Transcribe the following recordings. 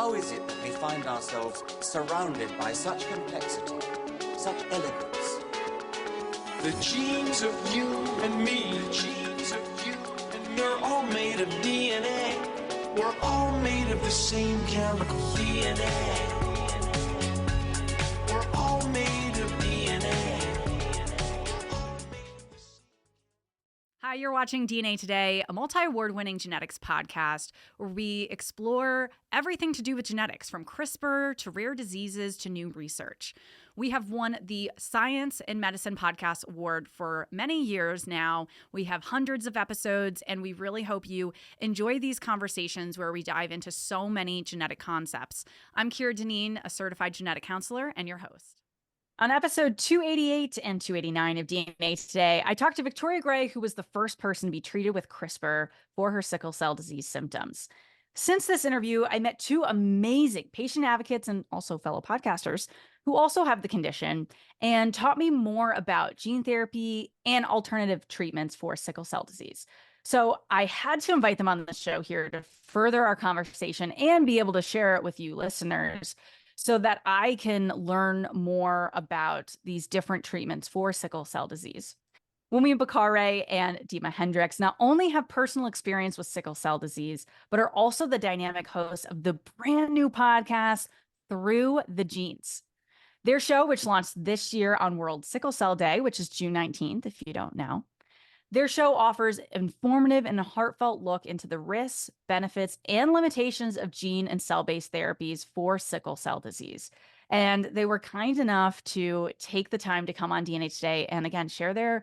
How is it that we find ourselves surrounded by such complexity, such elegance? The genes of you and me, the genes of you and me, we're all made of DNA. We're all made of the same chemical DNA. We're all made of DNA. Hi, you're watching DNA Today, a multi-award-winning genetics podcast where we explore everything to do with genetics, from CRISPR to rare diseases to new research. We have won the Science and Medicine Podcast Award for many years now. We have hundreds of episodes, and we really hope you enjoy these conversations where we dive into so many genetic concepts. I'm Kira Deneen, a certified genetic counselor, and your host. On episode 288 and 289 of DNA Today, I talked to Victoria Gray, who was the first person to be treated with CRISPR for her sickle cell disease symptoms. Since this interview, I met two amazing patient advocates and also fellow podcasters who also have the condition and taught me more about gene therapy and alternative treatments for sickle cell disease. So I had to invite them on the show here to further our conversation and be able to share it with you listeners, so that I can learn more about these different treatments for sickle cell disease. Wunmi Bakare and Dima Hendricks not only have personal experience with sickle cell disease, but are also the dynamic hosts of the brand new podcast, Through the Genes. Their show, which launched this year on World Sickle Cell Day, which is June 19th, if you don't know. Their show offers informative and a heartfelt look into the risks, benefits, and limitations of gene and cell-based therapies for sickle cell disease. And they were kind enough to take the time to come on DNA Today and, again, share their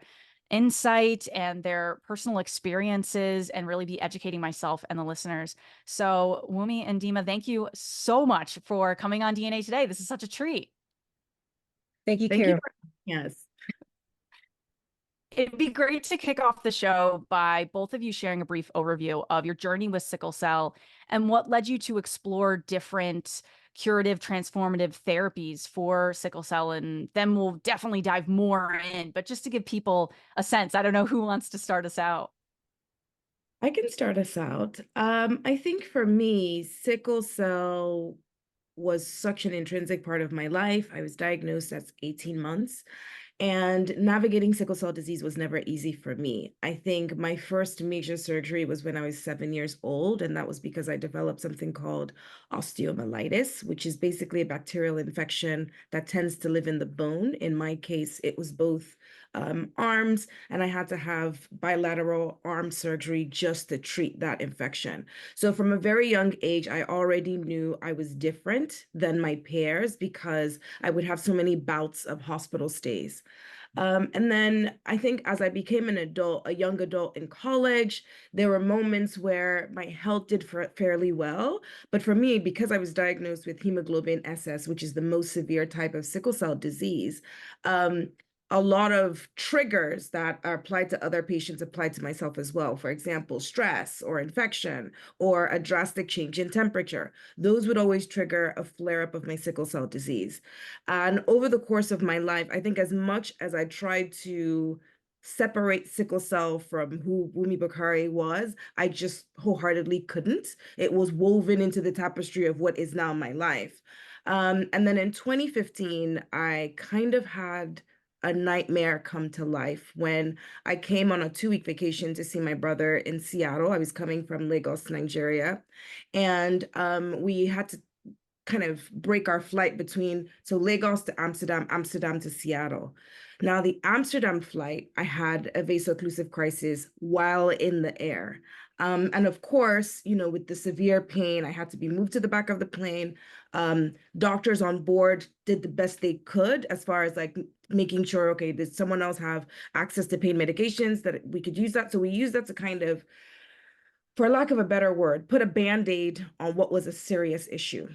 insight and their personal experiences and really be educating myself and the listeners. So Wunmi and Dima, thank you so much for coming on DNA Today. This is such a treat. Thank you, Kira. Yes. It'd be great to kick off the show by both of you sharing a brief overview of your journey with sickle cell and what led you to explore different curative, transformative therapies for sickle cell. And then we'll definitely dive more in, but just to give people a sense, I don't know who wants to start us out. I can start us out. I think for me, sickle cell was such an intrinsic part of my life. I was diagnosed at 18 months. And navigating sickle cell disease was never easy for me. I think my first major surgery was when I was 7 years old, and that was because I developed something called osteomyelitis, which is basically a bacterial infection that tends to live in the bone. In my case, it was both arms, and I had to have bilateral arm surgery just to treat that infection. So from a very young age, I already knew I was different than my peers because I would have so many bouts of hospital stays. And then I think as I became an adult, a young adult in college, there were moments where my health did fairly well. But for me, because I was diagnosed with hemoglobin SS, which is the most severe type of sickle cell disease, a lot of triggers that are applied to other patients applied to myself as well. For example, stress or infection or a drastic change in temperature. Those would always trigger a flare-up of my sickle cell disease. And over the course of my life, I think as much as I tried to separate sickle cell from who Wunmi Bakare was, I just wholeheartedly couldn't. It was woven into the tapestry of what is now my life. And then in 2015, I kind of had a nightmare come to life when I came on a 2-week vacation to see my brother in Seattle. I was coming from Lagos, Nigeria, and we had to kind of break our flight between Lagos to Amsterdam, Amsterdam to Seattle. Now, the Amsterdam flight, I had a vaso-occlusive crisis while in the air. And of course, with the severe pain, I had to be moved to the back of the plane. Doctors on board did the best they could as far as making sure, okay, did someone else have access to pain medications that we could use that? So we used that to kind of, for lack of a better word, put a Band-Aid on what was a serious issue.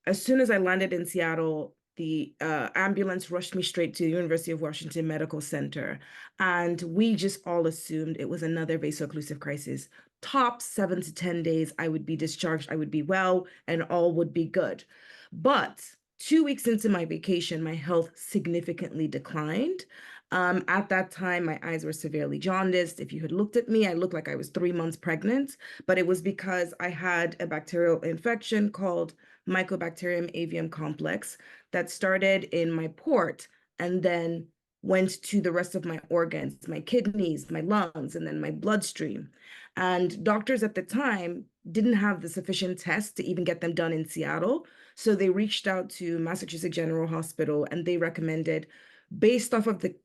As soon as I landed in Seattle, the ambulance rushed me straight to the University of Washington Medical Center. And we just all assumed it was another vaso-occlusive crisis. Top 7 to 10 days, I would be discharged, I would be well, and all would be good. But 2 weeks into my vacation, my health significantly declined. At that time, my eyes were severely jaundiced. If you had looked at me, I looked like I was 3 months pregnant, but it was because I had a bacterial infection called Mycobacterium avium complex that started in my port and then went to the rest of my organs, my kidneys, my lungs, and then my bloodstream. And doctors at the time didn't have the sufficient tests to even get them done in Seattle. So they reached out to Massachusetts General Hospital and they recommended, based off of the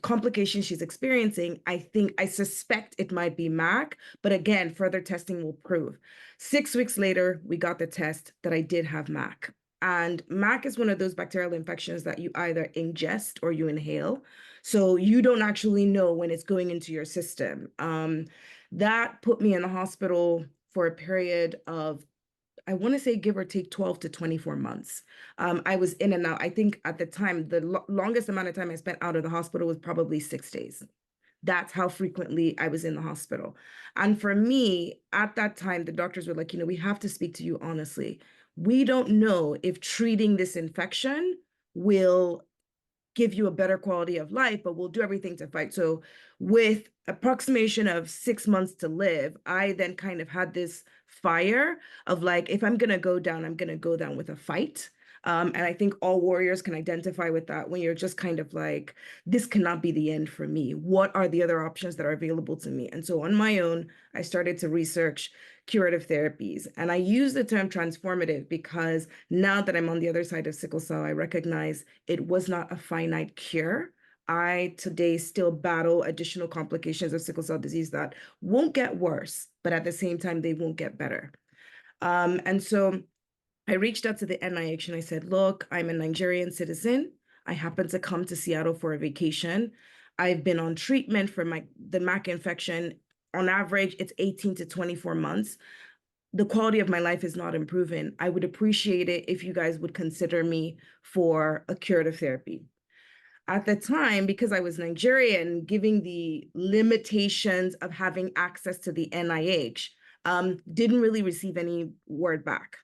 complications she's experiencing, I suspect it might be MAC, but again, further testing will prove. 6 weeks later, we got the test that I did have MAC. And MAC is one of those bacterial infections that you either ingest or you inhale. So you don't actually know when it's going into your system. That put me in the hospital for a period of, I want to say, give or take 12 to 24 months. I was in and out. I think at the time, the longest amount of time I spent out of the hospital was probably 6 days. That's how frequently I was in the hospital. And for me, at that time, the doctors were like, we have to speak to you honestly. We don't know if treating this infection will give you a better quality of life, but we'll do everything to fight. So with approximation of 6 months to live, I then kind of had this fire of like, if I'm going to go down, I'm going to go down with a fight. And I think all warriors can identify with that when you're just kind of like, this cannot be the end for me. What are the other options that are available to me? And so on my own, I started to research curative therapies. And I use the term transformative because now that I'm on the other side of sickle cell, I recognize it was not a finite cure. I today still battle additional complications of sickle cell disease that won't get worse, but at the same time, they won't get better. And so I reached out to the NIH and I said, look, I'm a Nigerian citizen. I happen to come to Seattle for a vacation. I've been on treatment for the MAC infection. On average, it's 18 to 24 months. The quality of my life is not improving. I would appreciate it if you guys would consider me for a curative therapy. At the time, because I was Nigerian, giving the limitations of having access to the NIH, didn't really receive any word back.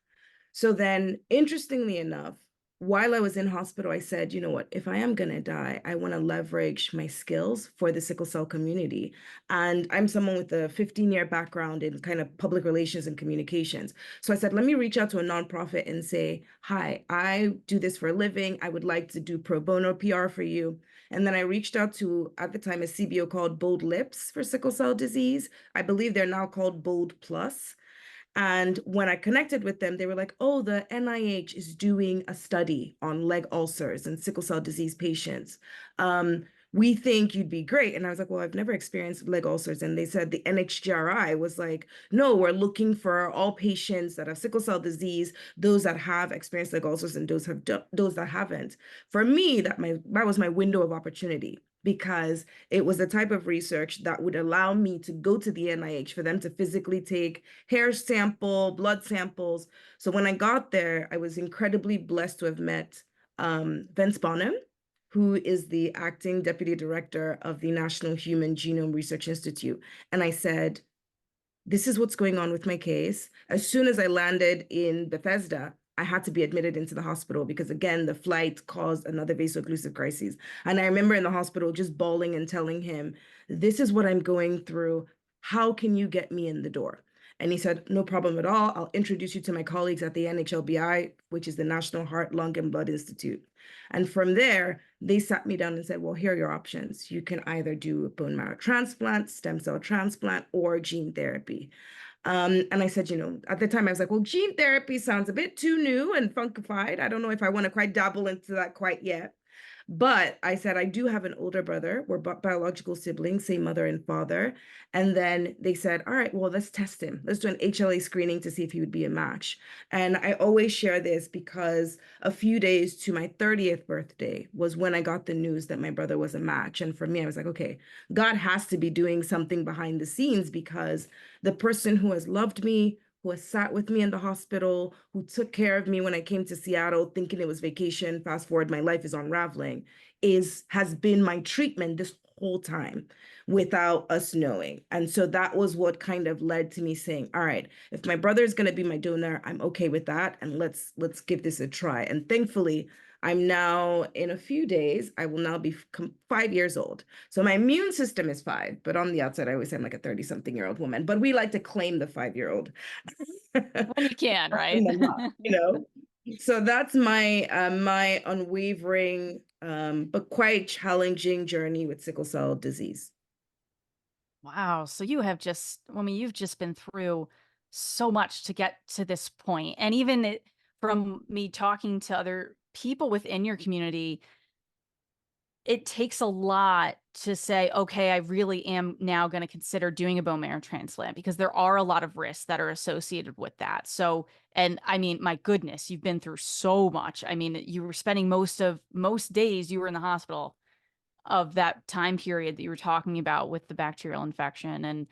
So then, interestingly enough, while I was in hospital, I said, you know what, if I am going to die, I want to leverage my skills for the sickle cell community. And I'm someone with a 15-year background in kind of public relations and communications. So I said, let me reach out to a nonprofit and say, hi, I do this for a living. I would like to do pro bono PR for you. And then I reached out to, at the time, a CBO called Bold Lips for sickle cell disease. I believe they're now called Bold Plus. And when I connected with them, they were like, oh, the NIH is doing a study on leg ulcers and sickle cell disease patients. We think you'd be great. And I was like, well, I've never experienced leg ulcers. And they said the NHGRI was like, no, we're looking for all patients that have sickle cell disease, those that have experienced leg ulcers and those that haven't. For me, that was my window of opportunity, because it was the type of research that would allow me to go to the NIH for them to physically take hair sample, blood samples. So when I got there, I was incredibly blessed to have met Vince Bonham, who is the acting deputy director of the National Human Genome Research Institute. And I said, this is what's going on with my case. As soon as I landed in Bethesda, I had to be admitted into the hospital because, again, the flight caused another vaso-occlusive crisis. And I remember in the hospital just bawling and telling him, this is what I'm going through. How can you get me in the door? And he said, no problem at all. I'll introduce you to my colleagues at the NHLBI, which is the National Heart, Lung, and Blood Institute. And from there, they sat me down and said, well, here are your options. You can either do a bone marrow transplant, stem cell transplant, or gene therapy. And I said, at the time I was like, well, gene therapy sounds a bit too new and funkified. I don't know if I want to quite dabble into that quite yet. But I said, I do have an older brother. We're biological siblings, same mother and father. And then they said, all right, well, let's test him. Let's do an HLA screening to see if he would be a match. And I always share this because a few days to my 30th birthday was when I got the news that my brother was a match. And for me, I was like, okay, God has to be doing something behind the scenes, because the person who has loved me, who has sat with me in the hospital, who took care of me when I came to Seattle thinking it was vacation, fast forward, my life is unraveling, has been my treatment this whole time without us knowing. And so that was what kind of led to me saying, all right, if my brother is going to be my donor, I'm okay with that. And let's give this a try. And thankfully, I'm now, in a few days, I will now be 5 years old. So my immune system is 5, but on the outside, I always say I'm like a 30-something-year-old woman. But we like to claim the 5-year-old. When you can, right? So that's my unwavering but quite challenging journey with sickle cell disease. Wow. So you have just, I mean, you've just been through so much to get to this point. And even from me talking to other people within your community, it takes a lot to say, okay, I really am now going to consider doing a bone marrow transplant because there are a lot of risks that are associated with that. So, and I mean, my goodness, you've been through so much. I mean, you were spending most days you were in the hospital of that time period that you were talking about with the bacterial infection.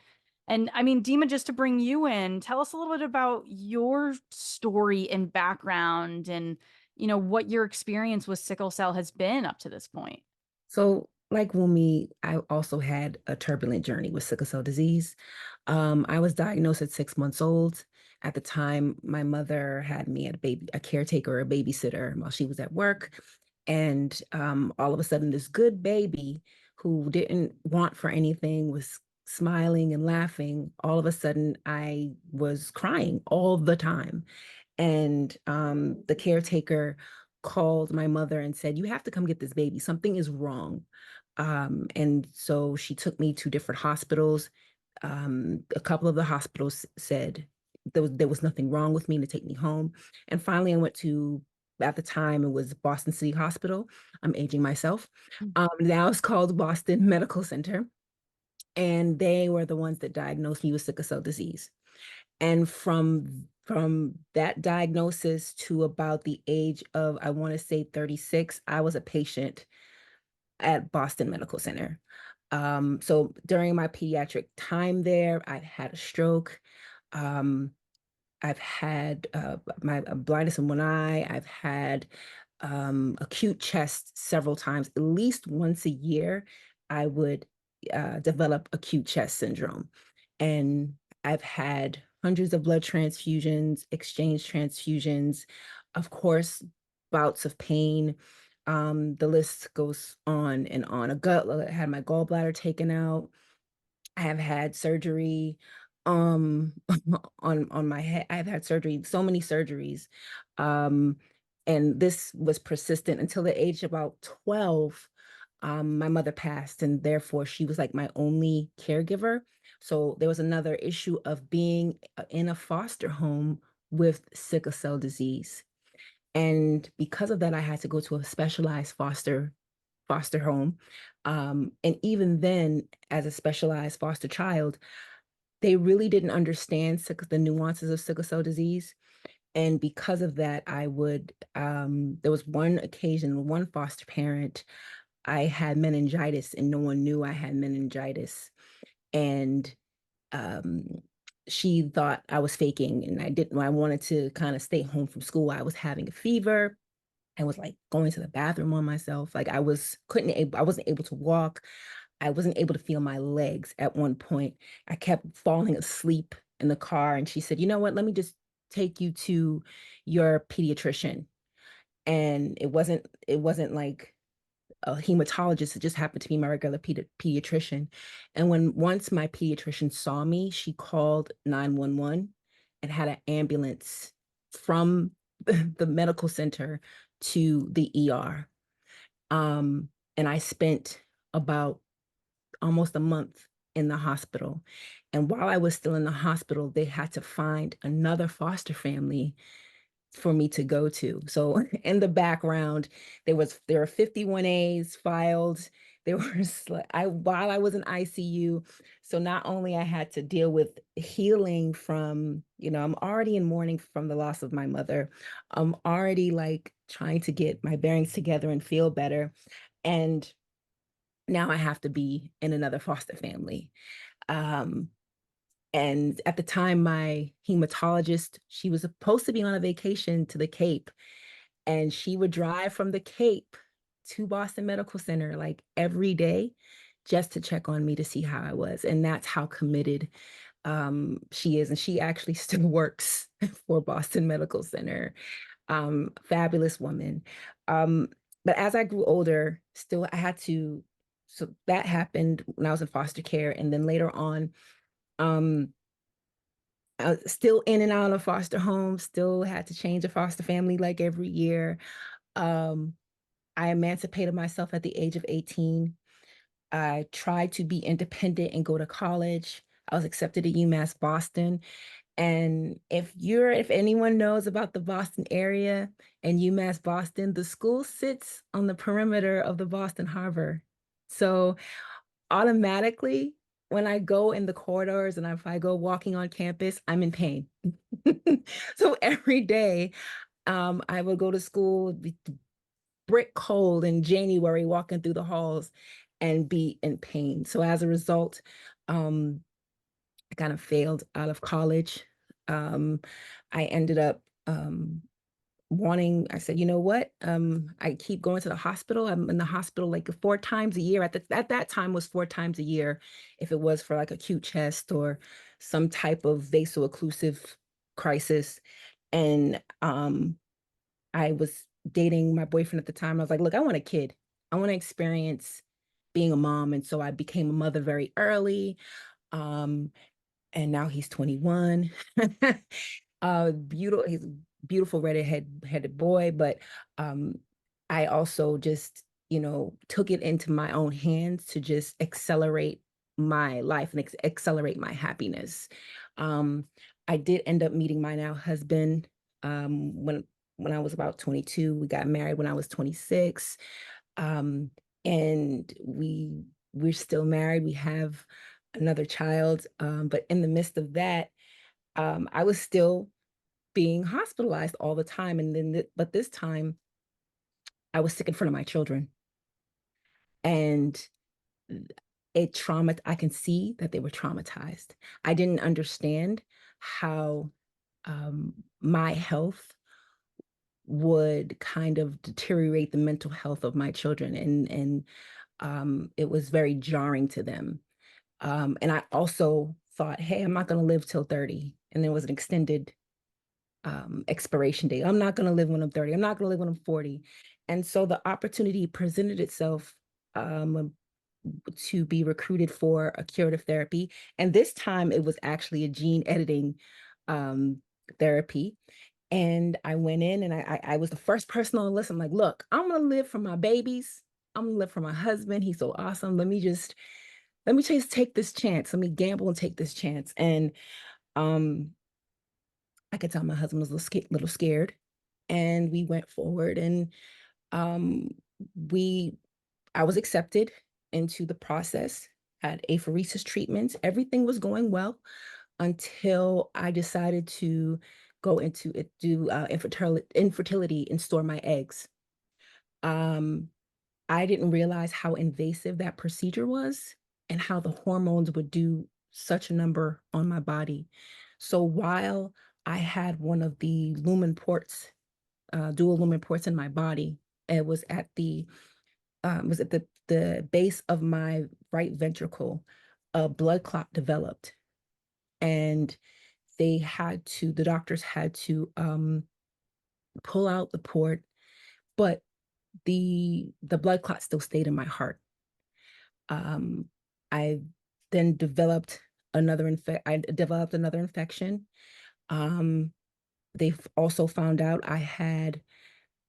And I mean, Dima, just to bring you in, tell us a little bit about your story and background and, what your experience with sickle cell has been up to this point. So, like Wunmi, I also had a turbulent journey with sickle cell disease. I was diagnosed at 6 months old. At the time, my mother had me at a caretaker, a babysitter while she was at work. And all of a sudden, this good baby who didn't want for anything was smiling and laughing. All of a sudden, I was crying all the time. And the caretaker called my mother and said, "You have to come get this baby. Something is wrong." And so she took me to different hospitals. A couple of the hospitals said there was nothing wrong with me to take me home. And finally, I went to, at the time, it was Boston City Hospital. I'm aging myself. Now it's called Boston Medical Center. And they were the ones that diagnosed me with sickle cell disease. And from that diagnosis to about the age of, I want to say 36, I was a patient at Boston Medical Center. So during my pediatric time there, I've had a stroke. Um, I've had my blindness in one eye. I've had acute chest several times. At least once a year, I would develop acute chest syndrome. And I've had hundreds of blood transfusions, exchange transfusions, of course, bouts of pain. The list goes on and on. I had my gallbladder taken out. I have had surgery um on my head. I've had surgery, so many surgeries. Um and this was persistent until the age of about 12. My mother passed, and therefore she was like my only caregiver. So there was another issue of being in a foster home with sickle cell disease. And because of that, I had to go to a specialized foster home. And even then, as a specialized foster child, they really didn't understand the nuances of sickle cell disease. And because of that, there was one occasion, one foster parent, I had meningitis and no one knew I had meningitis. And um, she thought I was faking, and I didn't. I wanted to kind of stay home from school. I was having a fever. I was like going to the bathroom on myself. Like I wasn't able to walk. I wasn't able to feel my legs at one point. I kept falling asleep in the car, and she said, "You know what? Let me just take you to your pediatrician." And it wasn't like a hematologist. It just happened to be my regular pediatrician. And once my pediatrician saw me, she called 911 and had an ambulance from the medical center to the ER. And I spent about almost a month in the hospital. And while I was still in the hospital, they had to find another foster family for me to go to. So in the background, there were 51As filed. There was while I was in ICU. So not only I had to deal with healing from, I'm already in mourning from the loss of my mother. I'm already like trying to get my bearings together and feel better. And now I have to be in another foster family. Um, and at the time, my hematologist, she was supposed to be on a vacation to the Cape, and she would drive from the Cape to Boston Medical Center like every day just to check on me to see how I was. And that's how committed she is. And she actually still works for Boston Medical Center. Fabulous woman. Um, but as I grew older, still I had to, so that happened when I was in foster care. And then later on, um, I was still in and out of foster homes, still had to change a foster family like every year. Um, I emancipated myself at the age of 18. I tried to be independent and go to college. I was accepted at UMass Boston. And if anyone knows about the Boston area and UMass Boston, the school sits on the perimeter of the Boston Harbor. So automatically, when I go in the corridors and if I go walking on campus, I'm in pain. So every day, I would go to school, be brick cold in January, walking through the halls and be in pain. So as a result, um, I kind of failed out of college. Um, I ended up I said, you know what? I keep going to the hospital. I'm in the hospital like 4 times a year. At that time was 4 times a year, if it was for like acute chest or some type of vaso-occlusive crisis. And I was dating my boyfriend at the time. I was like, look, I want a kid. I want to experience being a mom. And so I became a mother very early. Um, and now he's 21. He's a beautiful headed boy, but um I also just, took it into my own hands to just accelerate my life and accelerate my happiness. Um I did end up meeting my now husband when I was about 22. We got married when I was 26. Um and we're still married. We have another child. But in the midst of that, I was still being hospitalized all the time. And then, but this time I was sick in front of my children. And I can see that they were traumatized. I didn't understand how my health would kind of deteriorate the mental health of my children. And it was very jarring to them. And I also thought, hey, I'm not going to live till 30. And there was an extended expiration date. I'm not going to live when I'm 30. I'm not going to live when I'm 40. And so the opportunity presented itself um, to be recruited for a curative therapy. And this time it was actually a gene editing um, therapy. And I went in and I was the first person on the list. I'm like, look, I'm going to live for my babies. I'm going to live for my husband. He's so awesome. Let me just take this chance. Let me gamble and take this chance. And um, I could tell my husband was little scared. And we went forward and um, we I was accepted into the process, had apheresis treatments. Everything was going well until I decided to go into it, do infertility and store my eggs. Um, I didn't realize how invasive that procedure was and how the hormones would do such a number on my body. So while I had one of the lumen ports, dual lumen ports in my body, it was at the base of my right ventricle, a blood clot developed, and the doctors had to pull out the port, but the blood clot still stayed in my heart. Um, I then I developed another infection. Um, they also found out I had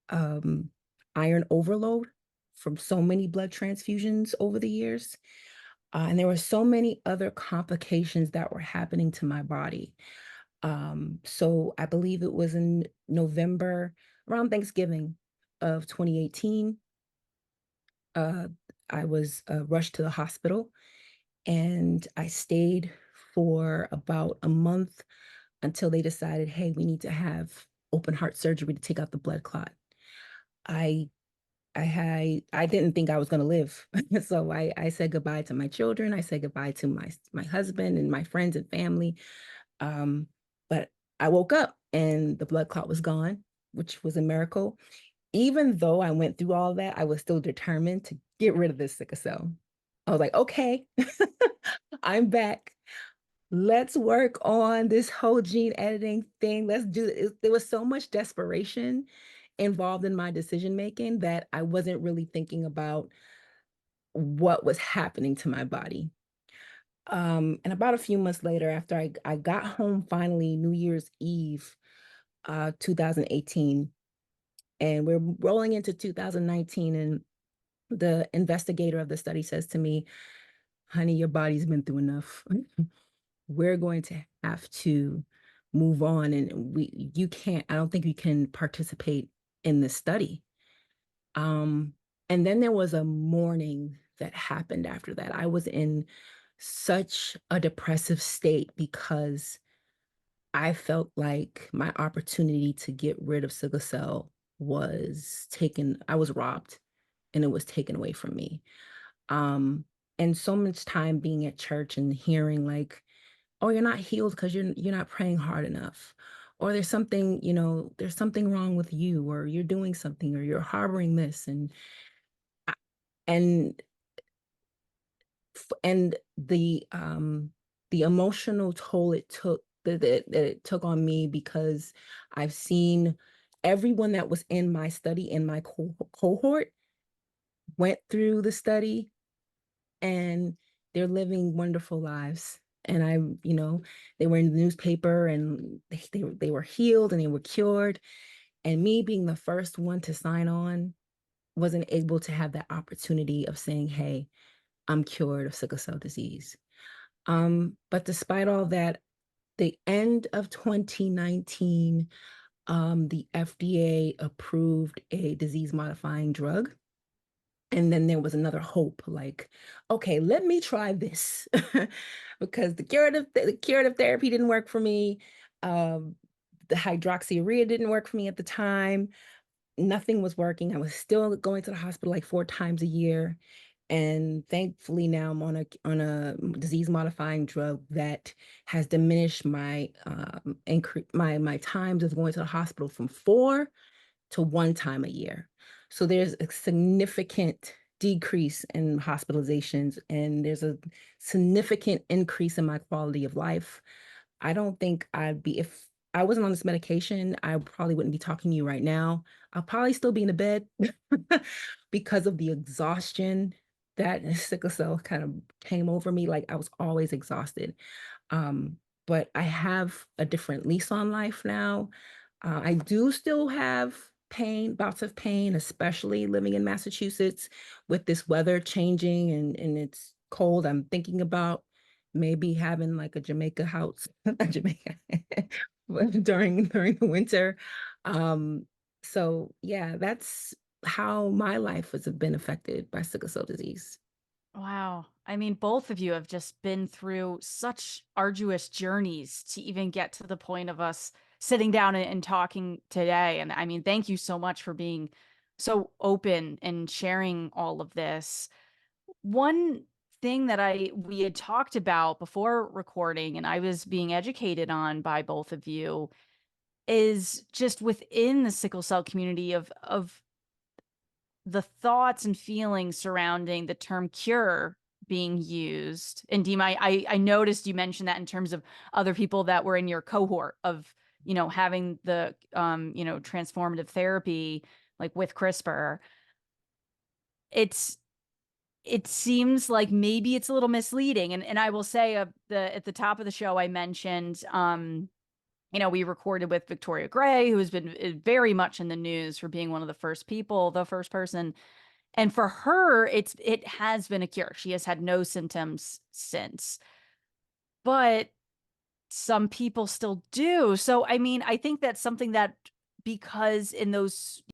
um, iron overload from so many blood transfusions over the years. And there were so many other complications that were happening to my body. So I believe it was in November, around Thanksgiving of 2018. uh, I was rushed to the hospital and I stayed for about a month until they decided, hey, we need to have open heart surgery to take out the blood clot. I I didn't think I was going to live. So I said goodbye to my children. I said goodbye to my husband and my friends and family. But I woke up and the blood clot was gone, which was a miracle. Even though I went through all that, I was still determined to get rid of this sickle cell. I was like, okay, I'm back. Let's work on this whole gene editing thing. Let's do it. There was so much desperation involved in my decision making that I wasn't really thinking about what was happening to my body. And about a few months later, after I got home finally, New Year's Eve, 2018, and we're rolling into 2019, and the investigator of the study says to me, honey, your body's been through enough. We're going to have to move on, and you can't, I don't think you can participate in this study. Um, and then there was a morning that happened after that. I was in such a depressive state because I felt like my opportunity to get rid of sickle cell was taken, I was robbed and it was taken away from me. Um, and so much time being at church and hearing like, oh, you're not healed because you're not praying hard enough. Or there's something, there's something wrong with you, or you're doing something, or you're harboring this. And and the emotional toll it took that it took on me, because I've seen everyone that was in my study, in my cohort, went through the study, and they're living wonderful lives. And they were in the newspaper, and they were healed and they were cured. And me being the first one to sign on wasn't able to have that opportunity of saying, hey, I'm cured of sickle cell disease. But despite all that, the end of 2019, the FDA approved a disease modifying drug. And then there was another hope, like, okay, let me try this because the curative therapy didn't work for me. The hydroxyurea didn't work for me at the time. Nothing was working. I was still going to the hospital like 4 times a year. And thankfully now I'm on a disease modifying drug that has diminished my my times of going to the hospital from 4 to 1 time a year. So there's a significant decrease in hospitalizations, and there's a significant increase in my quality of life. I don't think if I wasn't on this medication, I probably wouldn't be talking to you right now. I'll probably still be in a bed because of the exhaustion that sickle cell kind of came over me. Like, I was always exhausted. Um, but I have a different lease on life now. I do still have bouts of pain, especially living in Massachusetts with this weather changing, and it's cold. I'm thinking about maybe having like a Jamaica house, a Jamaica during the winter. Um, so yeah, that's how my life has been affected by sickle cell disease. Wow. I mean, both of you have just been through such arduous journeys to even get to the point of us sitting down and talking today. And I mean, thank you so much for being so open and sharing all of this. One thing that we had talked about before recording and I was being educated on by both of you is just within the sickle cell community of the thoughts and feelings surrounding the term cure being used. And Dima, I noticed you mentioned that in terms of other people that were in your cohort of, having the, transformative therapy, like with CRISPR. It seems like maybe it's a little misleading. And I will say at the top of the show, I mentioned, we recorded with Victoria Gray, who has been very much in the news for being one of the first person. And for her, it has been a cure. She has had no symptoms since. But some people still do. So, I mean, I think that's something that, because in those